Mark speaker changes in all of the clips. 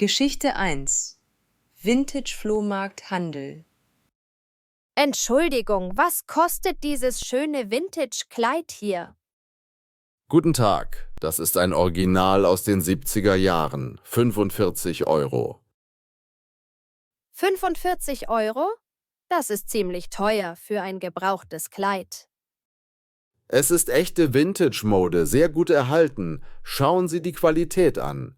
Speaker 1: Geschichte 1 Vintage-Flohmarkt Handel.
Speaker 2: Entschuldigung, was kostet dieses schöne Vintage-Kleid hier?
Speaker 3: Guten Tag, das ist ein Original aus den 70er Jahren, 45 Euro.
Speaker 2: 45 Euro? Das ist ziemlich teuer für ein gebrauchtes Kleid.
Speaker 3: Es ist echte Vintage-Mode, sehr gut erhalten. Schauen Sie die Qualität an.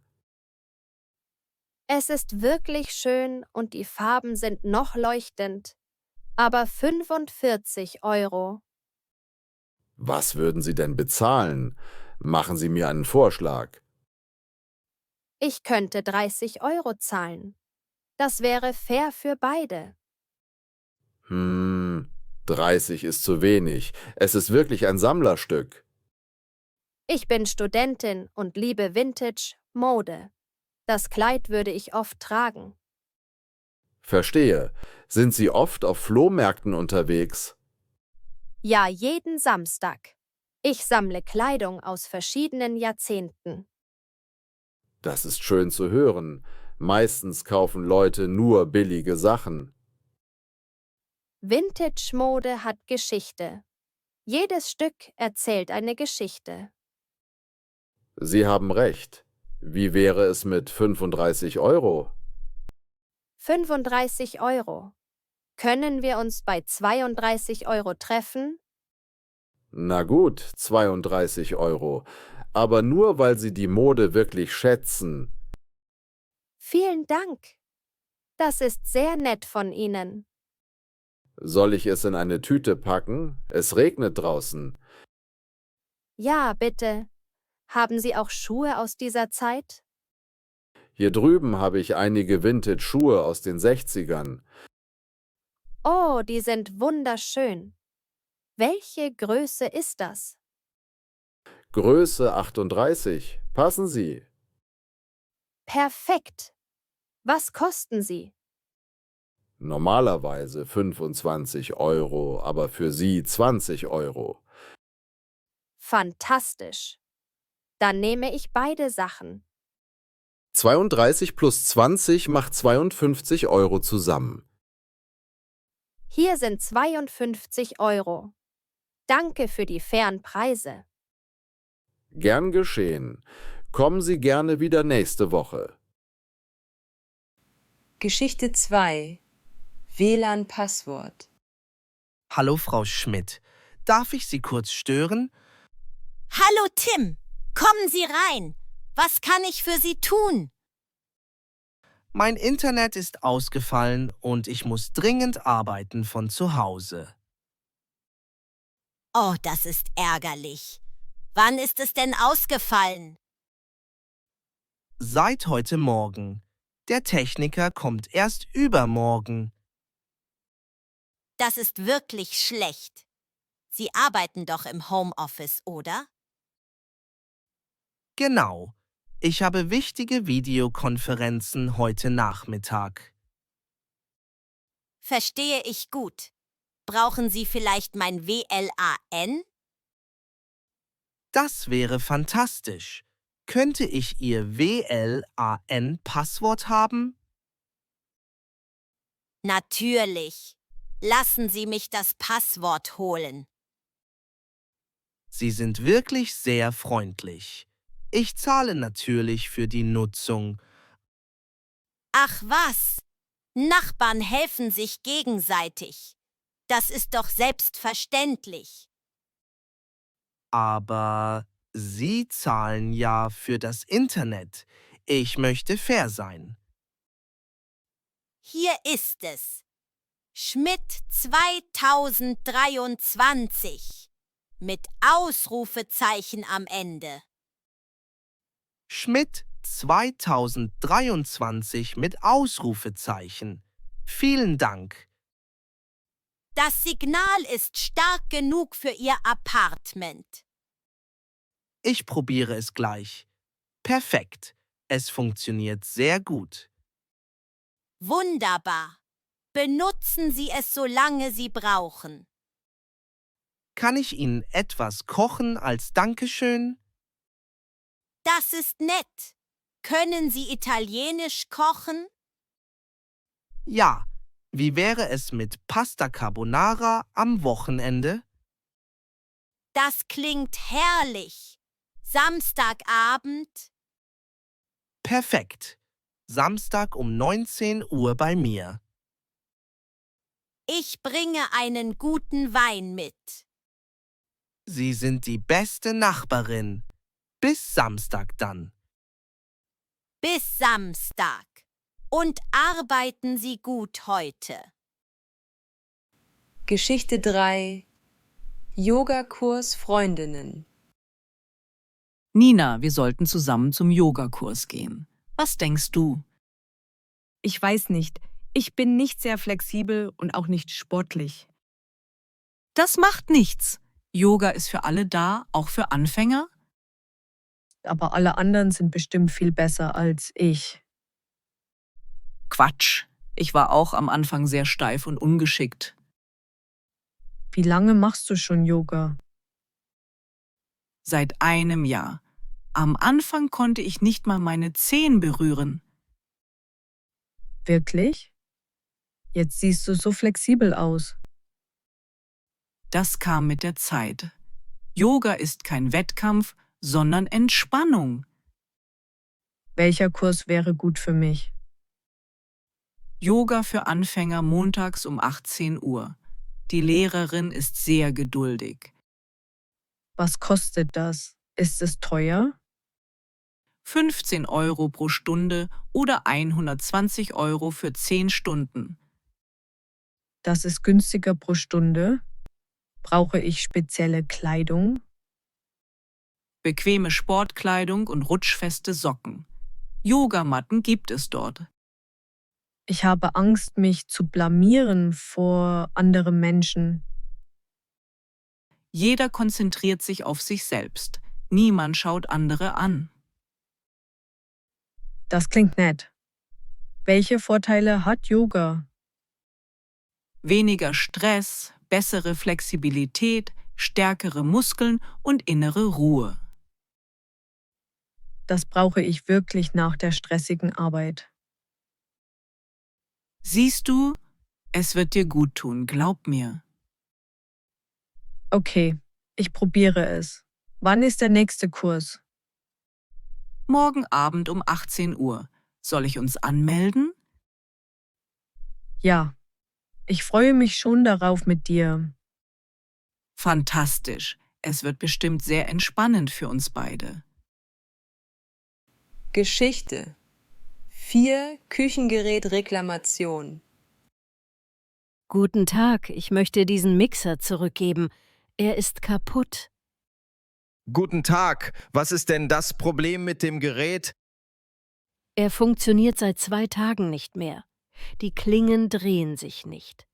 Speaker 2: Es ist wirklich schön und die Farben sind noch leuchtend. Aber 45 Euro.
Speaker 3: Was würden Sie denn bezahlen? Machen Sie mir einen Vorschlag.
Speaker 2: Ich könnte 30 Euro zahlen. Das wäre fair für beide.
Speaker 3: 30 ist zu wenig. Es ist wirklich ein Sammlerstück.
Speaker 2: Ich bin Studentin und liebe Vintage-Mode. Das Kleid würde ich oft tragen.
Speaker 3: Verstehe. Sind Sie oft auf Flohmärkten unterwegs?
Speaker 2: Ja, jeden Samstag. Ich sammle Kleidung aus verschiedenen Jahrzehnten.
Speaker 3: Das ist schön zu hören. Meistens kaufen Leute nur billige Sachen.
Speaker 2: Vintage-Mode hat Geschichte. Jedes Stück erzählt eine Geschichte.
Speaker 3: Sie haben recht. Wie wäre es mit 35 Euro?
Speaker 2: 35 Euro. Können wir uns bei 32 Euro treffen?
Speaker 3: Na gut, 32 Euro. Aber nur weil Sie die Mode wirklich schätzen.
Speaker 2: Vielen Dank. Das ist sehr nett von Ihnen.
Speaker 3: Soll ich es in eine Tüte packen? Es regnet draußen.
Speaker 2: Ja, bitte. Haben Sie auch Schuhe aus dieser Zeit?
Speaker 3: Hier drüben habe ich einige Vintage-Schuhe aus den 60ern.
Speaker 2: Oh, die sind wunderschön. Welche Größe ist das?
Speaker 3: Größe 38. Passen Sie.
Speaker 2: Perfekt. Was kosten sie?
Speaker 3: Normalerweise 25 Euro, aber für Sie 20 Euro.
Speaker 2: Fantastisch. Dann nehme ich beide Sachen.
Speaker 3: 32 plus 20 macht 52 Euro zusammen.
Speaker 2: Hier sind 52 Euro. Danke für die fairen Preise.
Speaker 3: Gern geschehen. Kommen Sie gerne wieder nächste Woche.
Speaker 1: Geschichte 2 WLAN-Passwort.
Speaker 4: Hallo, Frau Schmidt. Darf ich Sie kurz stören?
Speaker 5: Hallo Tim, kommen Sie rein. Was kann ich für Sie tun?
Speaker 4: Mein Internet ist ausgefallen und ich muss dringend arbeiten von zu Hause.
Speaker 5: Oh, das ist ärgerlich. Wann ist es denn ausgefallen?
Speaker 4: Seit heute Morgen. Der Techniker kommt erst übermorgen.
Speaker 5: Das ist wirklich schlecht. Sie arbeiten doch im Homeoffice, oder?
Speaker 4: Genau. Ich habe wichtige Videokonferenzen heute Nachmittag.
Speaker 5: Verstehe ich gut. Brauchen Sie vielleicht mein WLAN?
Speaker 4: Das wäre fantastisch. Könnte ich Ihr WLAN-Passwort haben?
Speaker 5: Natürlich. Lassen Sie mich das Passwort holen.
Speaker 4: Sie sind wirklich sehr freundlich. Ich zahle natürlich für die Nutzung.
Speaker 5: Ach was, Nachbarn helfen sich gegenseitig. Das ist doch selbstverständlich.
Speaker 4: Aber Sie zahlen ja für das Internet. Ich möchte fair sein.
Speaker 5: Hier ist es. Schmidt 2023 mit Ausrufezeichen am Ende.
Speaker 4: Schmidt 2023 mit Ausrufezeichen. Vielen Dank.
Speaker 5: Das Signal ist stark genug für Ihr Apartment.
Speaker 4: Ich probiere es gleich. Perfekt. Es funktioniert sehr gut.
Speaker 5: Wunderbar. Benutzen Sie es, solange Sie brauchen.
Speaker 4: Kann ich Ihnen etwas kochen als Dankeschön?
Speaker 5: Das ist nett. Können Sie italienisch kochen?
Speaker 4: Ja, wie wäre es mit Pasta Carbonara am Wochenende?
Speaker 5: Das klingt herrlich. Samstagabend?
Speaker 4: Perfekt. Samstag um 19 Uhr bei mir.
Speaker 5: Ich bringe einen guten Wein mit.
Speaker 4: Sie sind die beste Nachbarin. Bis Samstag dann.
Speaker 5: Bis Samstag. Und arbeiten Sie gut heute.
Speaker 1: Geschichte 3 Yogakurs Freundinnen.
Speaker 6: Nina, wir sollten zusammen zum Yogakurs gehen. Was denkst du?
Speaker 7: Ich weiß nicht. Ich bin nicht sehr flexibel und auch nicht sportlich.
Speaker 6: Das macht nichts. Yoga ist für alle da, auch für Anfänger.
Speaker 7: Aber alle anderen sind bestimmt viel besser als ich.
Speaker 6: Quatsch. Ich war auch am Anfang sehr steif und ungeschickt.
Speaker 7: Wie lange machst du schon Yoga?
Speaker 6: Seit einem Jahr. Am Anfang konnte ich nicht mal meine Zehen berühren.
Speaker 7: Wirklich? Jetzt siehst du so flexibel aus.
Speaker 6: Das kam mit der Zeit. Yoga ist kein Wettkampf, sondern Entspannung.
Speaker 7: Welcher Kurs wäre gut für mich?
Speaker 6: Yoga für Anfänger montags um 18 Uhr. Die Lehrerin ist sehr geduldig.
Speaker 7: Was kostet das? Ist es teuer?
Speaker 6: 15 Euro pro Stunde oder 120 Euro für 10 Stunden.
Speaker 7: Das ist günstiger pro Stunde. Brauche ich spezielle Kleidung?
Speaker 6: Bequeme Sportkleidung und rutschfeste Socken. Yogamatten gibt es dort.
Speaker 7: Ich habe Angst, mich zu blamieren vor anderen Menschen.
Speaker 6: Jeder konzentriert sich auf sich selbst. Niemand schaut andere an.
Speaker 7: Das klingt nett. Welche Vorteile hat Yoga?
Speaker 6: Weniger Stress, bessere Flexibilität, stärkere Muskeln und innere Ruhe.
Speaker 7: Das brauche ich wirklich nach der stressigen Arbeit.
Speaker 6: Siehst du, es wird dir gut tun, glaub mir.
Speaker 7: Okay, ich probiere es. Wann ist der nächste Kurs?
Speaker 6: Morgen Abend um 18 Uhr. Soll ich uns anmelden?
Speaker 7: Ja, ich freue mich schon darauf mit dir.
Speaker 6: Fantastisch. Es wird bestimmt sehr entspannend für uns beide.
Speaker 1: Geschichte 4 Küchengerät-Reklamation.
Speaker 2: Guten Tag, ich möchte diesen Mixer zurückgeben. Er ist kaputt.
Speaker 8: Guten Tag, was ist denn das Problem mit dem Gerät?
Speaker 2: Er funktioniert seit 2 Tagen nicht mehr. Die Klingen drehen sich nicht.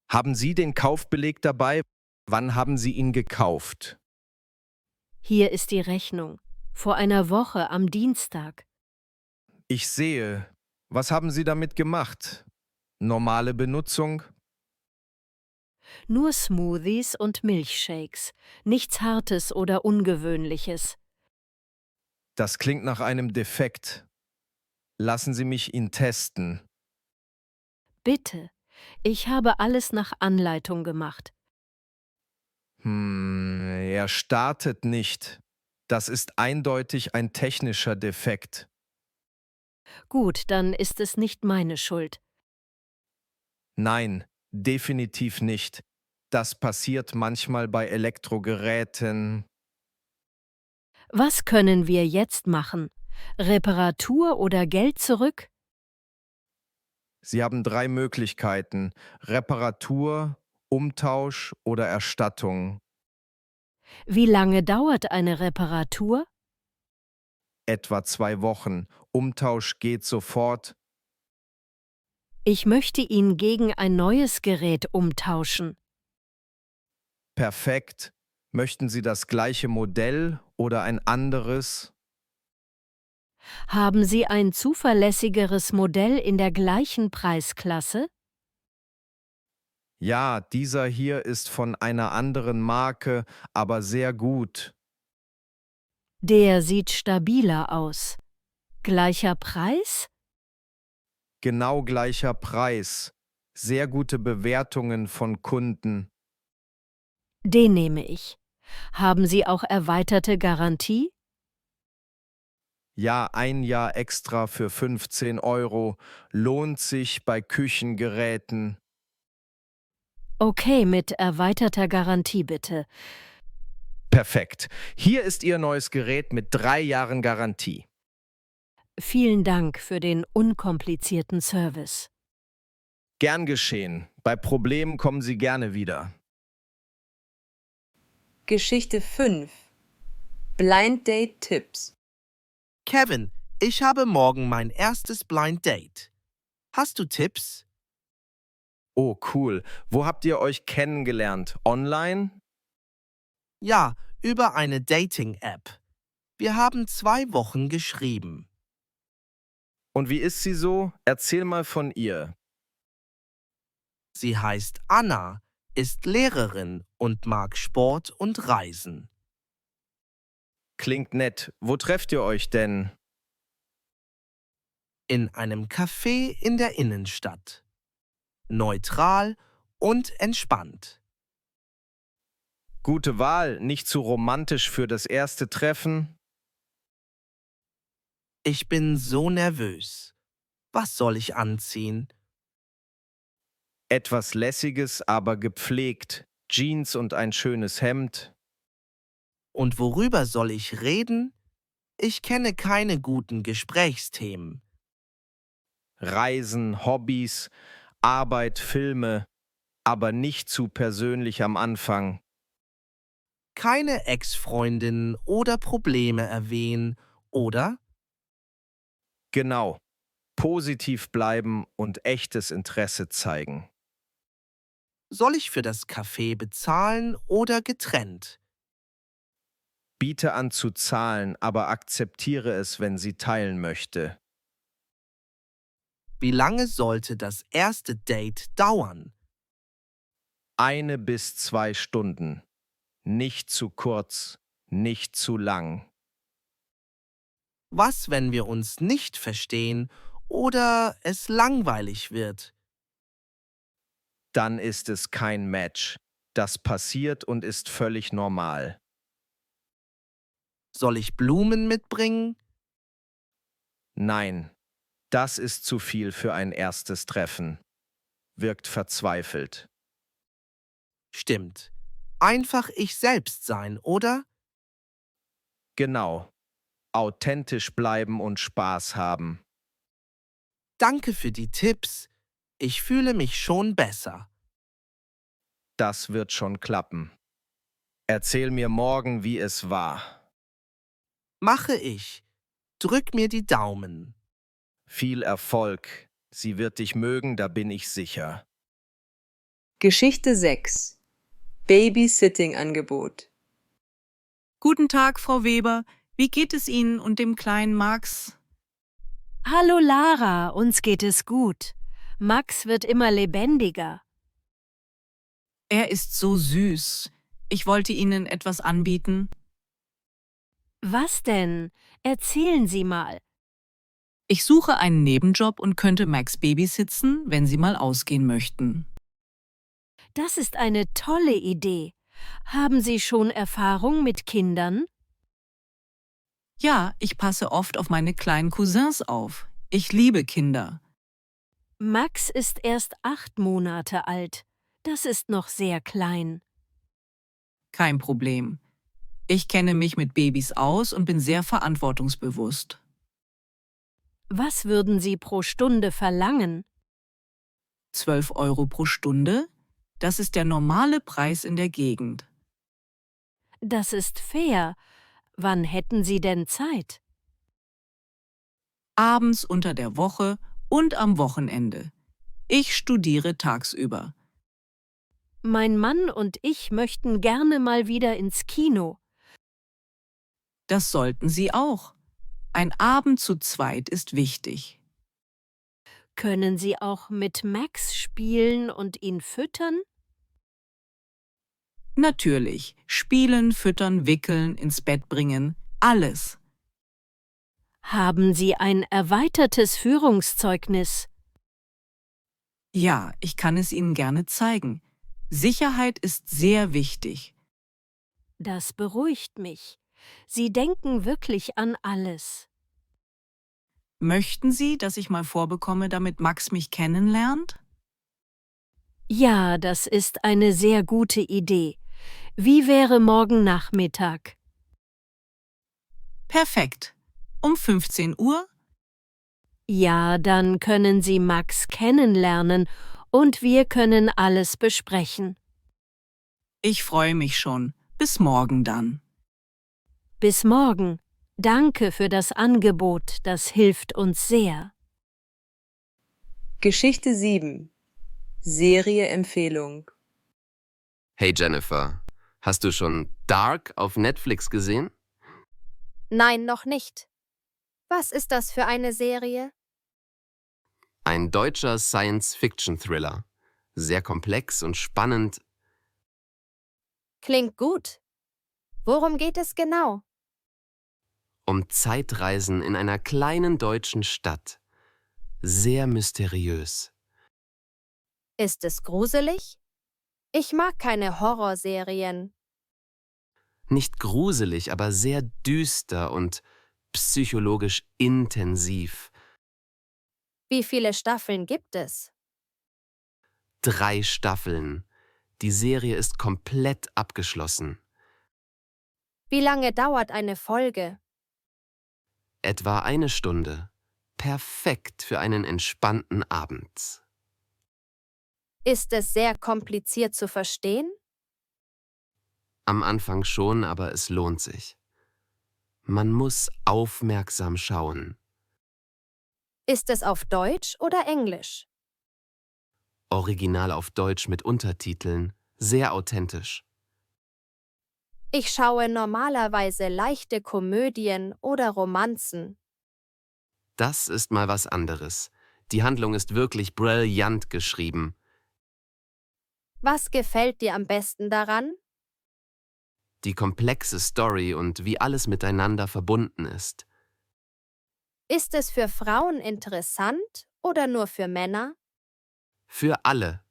Speaker 8: Haben Sie den Kaufbeleg dabei? Wann haben Sie ihn gekauft?
Speaker 2: Hier ist die Rechnung. Vor einer Woche am Dienstag.
Speaker 8: Ich sehe. Was haben Sie damit gemacht? Normale Benutzung?
Speaker 2: Nur Smoothies und Milchshakes. Nichts Hartes oder Ungewöhnliches.
Speaker 8: Das klingt nach einem Defekt. Lassen Sie mich ihn testen.
Speaker 2: Bitte. Ich habe alles nach Anleitung gemacht.
Speaker 8: Er startet nicht. Das ist eindeutig ein technischer Defekt.
Speaker 2: Gut, dann ist es nicht meine Schuld.
Speaker 8: Nein, definitiv nicht. Das passiert manchmal bei Elektrogeräten.
Speaker 2: Was können wir jetzt machen? Reparatur oder Geld zurück?
Speaker 8: Sie haben 3 Möglichkeiten: Reparatur, Umtausch oder Erstattung.
Speaker 2: Wie lange dauert eine Reparatur?
Speaker 8: Etwa 2 Wochen. Umtausch geht sofort.
Speaker 2: Ich möchte ihn gegen ein neues Gerät umtauschen.
Speaker 8: Perfekt. Möchten Sie das gleiche Modell oder ein anderes?
Speaker 2: Haben Sie ein zuverlässigeres Modell in der gleichen Preisklasse?
Speaker 8: Ja, dieser hier ist von einer anderen Marke, aber sehr gut.
Speaker 2: Der sieht stabiler aus.
Speaker 9: Gleicher Preis?
Speaker 8: Genau gleicher Preis. Sehr gute Bewertungen von Kunden.
Speaker 9: Den nehme ich. Haben Sie auch erweiterte Garantie?
Speaker 8: Ja, 1 Jahr extra für 15 Euro. Lohnt sich bei Küchengeräten.
Speaker 9: Okay, mit erweiterter Garantie bitte.
Speaker 8: Perfekt. Hier ist Ihr neues Gerät mit 3 Jahren Garantie.
Speaker 9: Vielen Dank für den unkomplizierten Service.
Speaker 8: Gern geschehen. Bei Problemen kommen Sie gerne wieder.
Speaker 1: Geschichte 5. Blind Date Tipps.
Speaker 4: Kevin, ich habe morgen mein erstes Blind Date. Hast du Tipps?
Speaker 8: Oh, cool. Wo habt ihr euch kennengelernt? Online?
Speaker 4: Ja, über eine Dating-App. Wir haben 2 Wochen geschrieben.
Speaker 8: Und wie ist sie so? Erzähl mal von ihr.
Speaker 4: Sie heißt Anna, ist Lehrerin und mag Sport und Reisen.
Speaker 8: Klingt nett. Wo trefft ihr euch denn?
Speaker 4: In einem Café in der Innenstadt. Neutral und entspannt.
Speaker 8: Gute Wahl, nicht zu romantisch für das erste Treffen.
Speaker 4: Ich bin so nervös. Was soll ich anziehen?
Speaker 8: Etwas Lässiges, aber gepflegt. Jeans und ein schönes Hemd.
Speaker 4: Und worüber soll ich reden? Ich kenne keine guten Gesprächsthemen.
Speaker 8: Reisen, Hobbys, Arbeit, Filme, aber nicht zu persönlich am Anfang.
Speaker 4: Keine Ex-Freundin oder Probleme erwähnen, oder?
Speaker 8: Genau. Positiv bleiben und echtes Interesse zeigen.
Speaker 4: Soll ich für das Café bezahlen oder getrennt?
Speaker 8: Biete an zu zahlen, aber akzeptiere es, wenn sie teilen möchte.
Speaker 4: Wie lange sollte das erste Date dauern?
Speaker 8: 1 bis 2 Stunden. Nicht zu kurz, nicht zu lang.
Speaker 4: Was, wenn wir uns nicht verstehen oder es langweilig wird?
Speaker 8: Dann ist es kein Match. Das passiert und ist völlig normal.
Speaker 4: Soll ich Blumen mitbringen?
Speaker 8: Nein, das ist zu viel für ein erstes Treffen. Wirkt verzweifelt.
Speaker 4: Stimmt. Einfach ich selbst sein, oder?
Speaker 8: Genau. Authentisch bleiben und Spaß haben.
Speaker 4: Danke für die Tipps. Ich fühle mich schon besser.
Speaker 8: Das wird schon klappen. Erzähl mir morgen, wie es war.
Speaker 4: Mache ich. Drück mir die Daumen.
Speaker 8: Viel Erfolg. Sie wird dich mögen, da bin ich sicher.
Speaker 1: Geschichte 6. Babysitting-Angebot.
Speaker 6: Guten Tag, Frau Weber. Wie geht es Ihnen und dem kleinen Max?
Speaker 9: Hallo Lara, uns geht es gut. Max wird immer lebendiger.
Speaker 6: Er ist so süß. Ich wollte Ihnen etwas anbieten.
Speaker 9: Was denn? Erzählen Sie mal.
Speaker 6: Ich suche einen Nebenjob und könnte Max babysitten, wenn Sie mal ausgehen möchten.
Speaker 9: Das ist eine tolle Idee. Haben Sie schon Erfahrung mit Kindern?
Speaker 6: Ja, ich passe oft auf meine kleinen Cousins auf. Ich liebe Kinder.
Speaker 9: Max ist erst 8 Monate alt. Das ist noch sehr klein.
Speaker 6: Kein Problem. Ich kenne mich mit Babys aus und bin sehr verantwortungsbewusst.
Speaker 9: Was würden Sie pro Stunde verlangen?
Speaker 6: 12 Euro pro Stunde? Das ist der normale Preis in der Gegend.
Speaker 9: Das ist fair. Wann hätten Sie denn Zeit?
Speaker 6: Abends unter der Woche und am Wochenende. Ich studiere tagsüber.
Speaker 9: Mein Mann und ich möchten gerne mal wieder ins Kino.
Speaker 6: Das sollten Sie auch. Ein Abend zu zweit ist wichtig.
Speaker 9: Können Sie auch mit Max spielen und ihn füttern?
Speaker 6: Natürlich. Spielen, füttern, wickeln, ins Bett bringen. Alles.
Speaker 9: Haben Sie ein erweitertes Führungszeugnis?
Speaker 6: Ja, ich kann es Ihnen gerne zeigen. Sicherheit ist sehr wichtig.
Speaker 9: Das beruhigt mich. Sie denken wirklich an alles.
Speaker 6: Möchten Sie, dass ich mal vorbekomme, damit Max mich kennenlernt?
Speaker 9: Ja, das ist eine sehr gute Idee. Wie wäre morgen Nachmittag?
Speaker 6: Perfekt. Um 15 Uhr?
Speaker 9: Ja, dann können Sie Max kennenlernen und wir können alles besprechen.
Speaker 6: Ich freue mich schon. Bis morgen dann.
Speaker 9: Bis morgen. Danke für das Angebot, das hilft uns sehr.
Speaker 1: Geschichte 7. Serie-Empfehlung.
Speaker 10: Hey Jennifer, hast du schon Dark auf Netflix gesehen?
Speaker 2: Nein, noch nicht. Was ist das für eine Serie?
Speaker 10: Ein deutscher Science-Fiction-Thriller. Sehr komplex und spannend.
Speaker 2: Klingt gut. Worum geht es genau?
Speaker 10: Um Zeitreisen in einer kleinen deutschen Stadt. Sehr mysteriös.
Speaker 2: Ist es gruselig? Ich mag keine Horrorserien.
Speaker 10: Nicht gruselig, aber sehr düster und psychologisch intensiv.
Speaker 2: Wie viele Staffeln gibt es?
Speaker 10: 3 Staffeln. Die Serie ist komplett abgeschlossen.
Speaker 2: Wie lange dauert eine Folge?
Speaker 10: Etwa 1 Stunde. Perfekt für einen entspannten Abend.
Speaker 2: Ist es sehr kompliziert zu verstehen?
Speaker 10: Am Anfang schon, aber es lohnt sich. Man muss aufmerksam schauen.
Speaker 2: Ist es auf Deutsch oder Englisch?
Speaker 10: Original auf Deutsch mit Untertiteln. Sehr authentisch.
Speaker 2: Ich schaue normalerweise leichte Komödien oder Romanzen.
Speaker 10: Das ist mal was anderes. Die Handlung ist wirklich brillant geschrieben.
Speaker 2: Was gefällt dir am besten daran?
Speaker 10: Die komplexe Story und wie alles miteinander verbunden ist.
Speaker 2: Ist es für Frauen interessant oder nur für Männer?
Speaker 10: Für alle.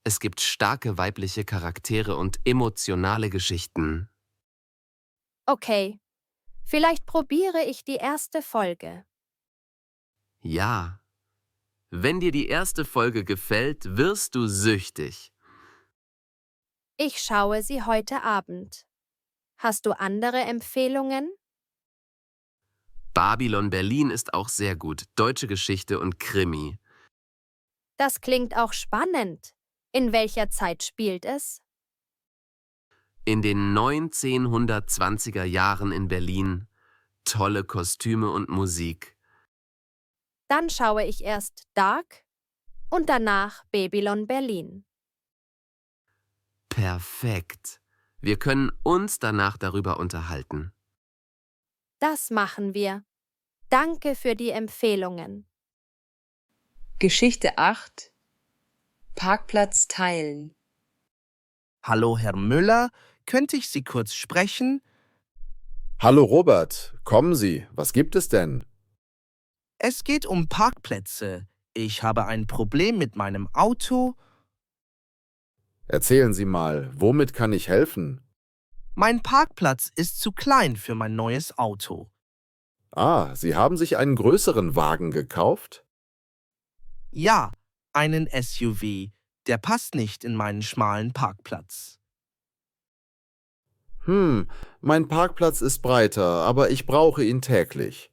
Speaker 10: Es gibt starke weibliche Charaktere und emotionale Geschichten.
Speaker 2: Okay, vielleicht probiere ich die erste Folge.
Speaker 10: Ja. Wenn dir die erste Folge gefällt, wirst du süchtig.
Speaker 2: Ich schaue sie heute Abend. Hast du andere Empfehlungen?
Speaker 10: Babylon Berlin ist auch sehr gut. Deutsche Geschichte und Krimi.
Speaker 2: Das klingt auch spannend. In welcher Zeit spielt es?
Speaker 10: In den 1920er Jahren in Berlin. Tolle Kostüme und Musik.
Speaker 2: Dann schaue ich erst Dark und danach Babylon Berlin.
Speaker 10: Perfekt. Wir können uns danach darüber unterhalten.
Speaker 2: Das machen wir. Danke für die Empfehlungen.
Speaker 1: Geschichte 8. Parkplatz teilen.
Speaker 4: Hallo, Herr Müller, könnte ich Sie kurz sprechen?
Speaker 3: Hallo Robert, kommen Sie, was gibt es denn?
Speaker 4: Es geht um Parkplätze. Ich habe ein Problem mit meinem Auto.
Speaker 3: Erzählen Sie mal, womit kann ich helfen?
Speaker 4: Mein Parkplatz ist zu klein für mein neues Auto.
Speaker 3: Ah, Sie haben sich einen größeren Wagen gekauft?
Speaker 4: Ja, einen SUV. Der passt nicht in meinen schmalen Parkplatz.
Speaker 3: Mein Parkplatz ist breiter, aber ich brauche ihn täglich.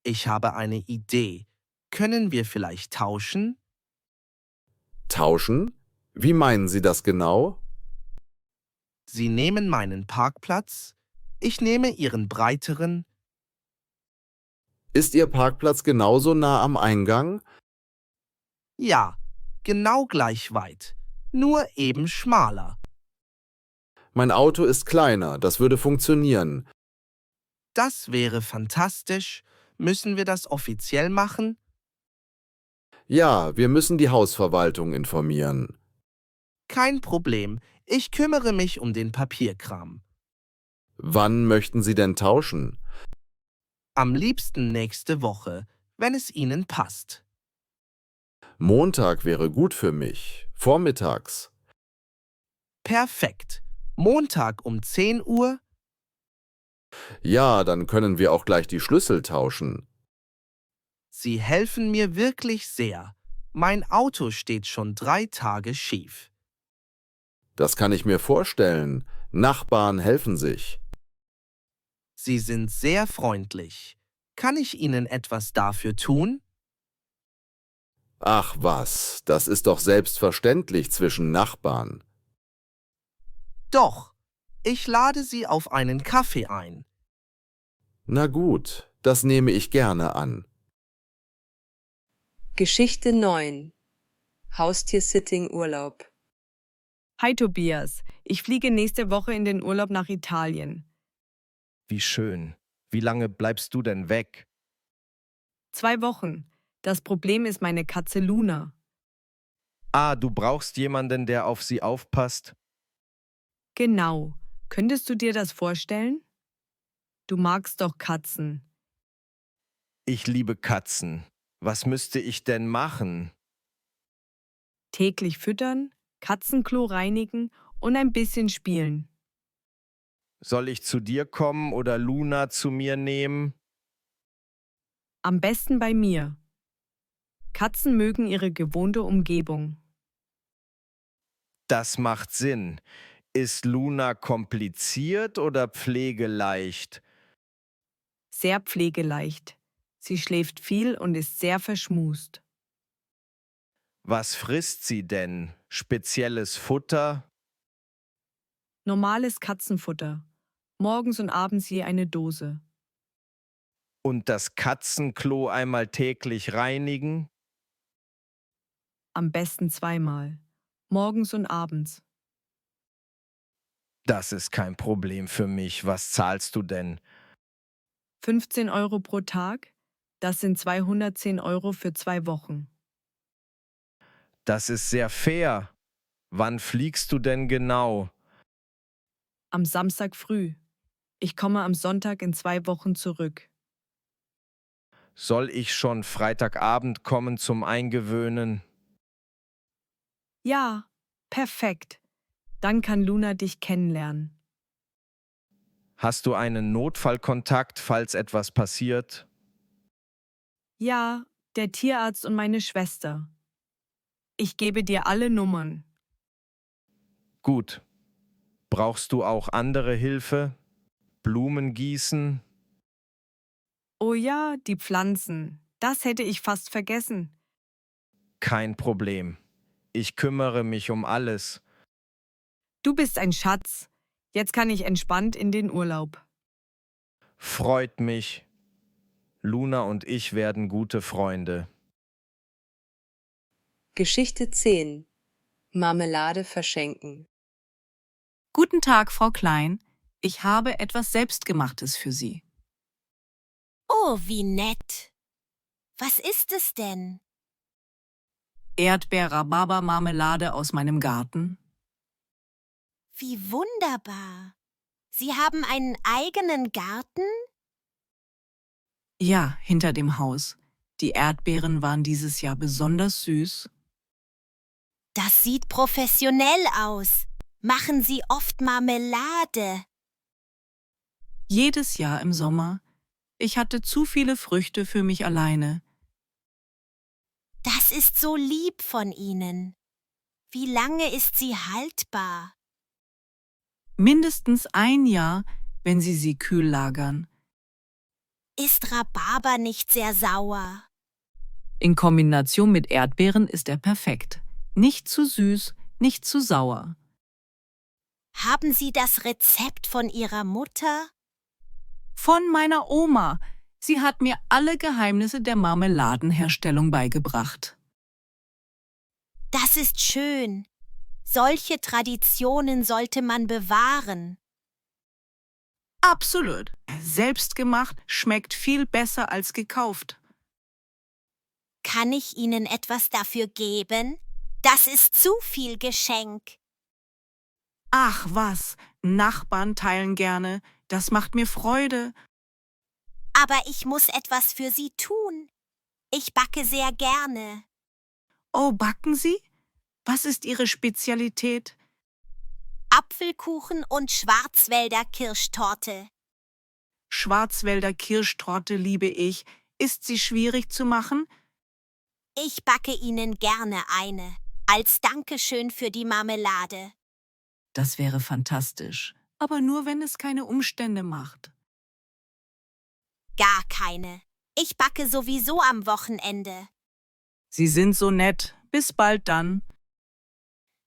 Speaker 4: Ich habe eine Idee. Können wir vielleicht tauschen?
Speaker 3: Tauschen? Wie meinen Sie das genau?
Speaker 4: Sie nehmen meinen Parkplatz, ich nehme Ihren breiteren.
Speaker 3: Ist Ihr Parkplatz genauso nah am Eingang?
Speaker 4: Ja, genau gleich weit, nur eben schmaler.
Speaker 3: Mein Auto ist kleiner, das würde funktionieren.
Speaker 4: Das wäre fantastisch. Müssen wir das offiziell machen?
Speaker 3: Ja, wir müssen die Hausverwaltung informieren.
Speaker 4: Kein Problem. Ich kümmere mich um den Papierkram.
Speaker 3: Wann möchten Sie denn tauschen?
Speaker 4: Am liebsten nächste Woche, wenn es Ihnen passt.
Speaker 3: Montag wäre gut für mich. Vormittags.
Speaker 4: Perfekt. Montag um 10 Uhr?
Speaker 3: Ja, dann können wir auch gleich die Schlüssel tauschen.
Speaker 4: Sie helfen mir wirklich sehr. Mein Auto steht schon 3 Tage schief.
Speaker 3: Das kann ich mir vorstellen. Nachbarn helfen sich.
Speaker 4: Sie sind sehr freundlich. Kann ich Ihnen etwas dafür tun?
Speaker 3: Ach was, das ist doch selbstverständlich zwischen Nachbarn.
Speaker 4: Doch, ich lade Sie auf einen Kaffee ein.
Speaker 3: Na gut, das nehme ich gerne an.
Speaker 1: Geschichte 9. Haustier-Sitting-Urlaub.
Speaker 7: Hi Tobias, ich fliege nächste Woche in den Urlaub nach Italien.
Speaker 8: Wie schön. Wie lange bleibst du denn weg?
Speaker 7: 2 Wochen. Das Problem ist meine Katze Luna.
Speaker 8: Ah, du brauchst jemanden, der auf sie aufpasst?
Speaker 7: Genau. Könntest du dir das vorstellen? Du magst doch Katzen.
Speaker 8: Ich liebe Katzen. Was müsste ich denn machen?
Speaker 7: Täglich füttern, Katzenklo reinigen und ein bisschen spielen.
Speaker 8: Soll ich zu dir kommen oder Luna zu mir nehmen?
Speaker 7: Am besten bei mir. Katzen mögen ihre gewohnte Umgebung.
Speaker 8: Das macht Sinn. Ist Luna kompliziert oder pflegeleicht?
Speaker 7: Sehr pflegeleicht. Sie schläft viel und ist sehr verschmust.
Speaker 8: Was frisst sie denn? Spezielles Futter?
Speaker 7: Normales Katzenfutter. Morgens und abends je eine Dose.
Speaker 8: Und das Katzenklo einmal täglich reinigen?
Speaker 7: Am besten 2-mal. Morgens und abends.
Speaker 8: Das ist kein Problem für mich. Was zahlst du denn?
Speaker 7: 15 € pro Tag. Das sind 210 € für 2 Wochen.
Speaker 8: Das ist sehr fair. Wann fliegst du denn genau?
Speaker 7: Am Samstag früh. Ich komme am Sonntag in 2 Wochen zurück.
Speaker 8: Soll ich schon Freitagabend kommen zum Eingewöhnen?
Speaker 7: Ja, perfekt. Dann kann Luna dich kennenlernen.
Speaker 8: Hast du einen Notfallkontakt, falls etwas passiert?
Speaker 7: Ja, der Tierarzt und meine Schwester. Ich gebe dir alle Nummern.
Speaker 8: Gut. Brauchst du auch andere Hilfe? Blumen gießen?
Speaker 7: Oh ja, die Pflanzen. Das hätte ich fast vergessen.
Speaker 8: Kein Problem. Ich kümmere mich um alles.
Speaker 7: Du bist ein Schatz. Jetzt kann ich entspannt in den Urlaub.
Speaker 8: Freut mich. Luna und ich werden gute Freunde.
Speaker 1: Geschichte 10. Marmelade verschenken.
Speaker 6: Guten Tag, Frau Klein. Ich habe etwas Selbstgemachtes für Sie.
Speaker 5: Oh, wie nett. Was ist es denn?
Speaker 6: Erdbeer-Rhabarber-Marmelade aus meinem Garten.
Speaker 5: Wie wunderbar. Sie haben einen eigenen Garten?
Speaker 6: Ja, hinter dem Haus. Die Erdbeeren waren dieses Jahr besonders süß.
Speaker 5: Das sieht professionell aus. Machen Sie oft Marmelade?
Speaker 6: Jedes Jahr im Sommer. Ich hatte zu viele Früchte für mich alleine.
Speaker 5: Das ist so lieb von Ihnen. Wie lange ist sie haltbar?
Speaker 6: Mindestens 1 Jahr, wenn Sie sie kühl lagern.
Speaker 5: Ist Rhabarber nicht sehr sauer?
Speaker 6: In Kombination mit Erdbeeren ist er perfekt. Nicht zu süß, nicht zu sauer.
Speaker 5: Haben Sie das Rezept von Ihrer Mutter?
Speaker 6: Von meiner Oma. Sie hat mir alle Geheimnisse der Marmeladenherstellung beigebracht.
Speaker 5: Das ist schön. Solche Traditionen sollte man bewahren.
Speaker 6: Absolut. Selbstgemacht schmeckt viel besser als gekauft.
Speaker 5: Kann ich Ihnen etwas dafür geben? Das ist zu viel Geschenk.
Speaker 6: Ach was, Nachbarn teilen gerne. Das macht mir Freude.
Speaker 5: Aber ich muss etwas für Sie tun. Ich backe sehr gerne.
Speaker 6: Oh, backen Sie? Was ist Ihre Spezialität?
Speaker 5: Apfelkuchen und Schwarzwälder Kirschtorte.
Speaker 6: Schwarzwälder Kirschtorte liebe ich. Ist sie schwierig zu machen?
Speaker 5: Ich backe Ihnen gerne eine, als Dankeschön für die Marmelade.
Speaker 6: Das wäre fantastisch. Aber nur, wenn es keine Umstände macht.
Speaker 5: Gar keine. Ich backe sowieso am Wochenende.
Speaker 6: Sie sind so nett. Bis bald dann.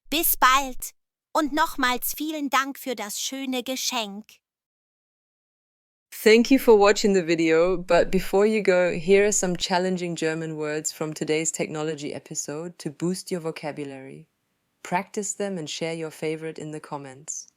Speaker 5: Bis bald. Und nochmals vielen Dank für das schöne Geschenk.
Speaker 1: Thank you for watching the video, but before you go, here are some challenging German words from today's technology episode to boost your vocabulary. Practice them and share your favorite in the comments.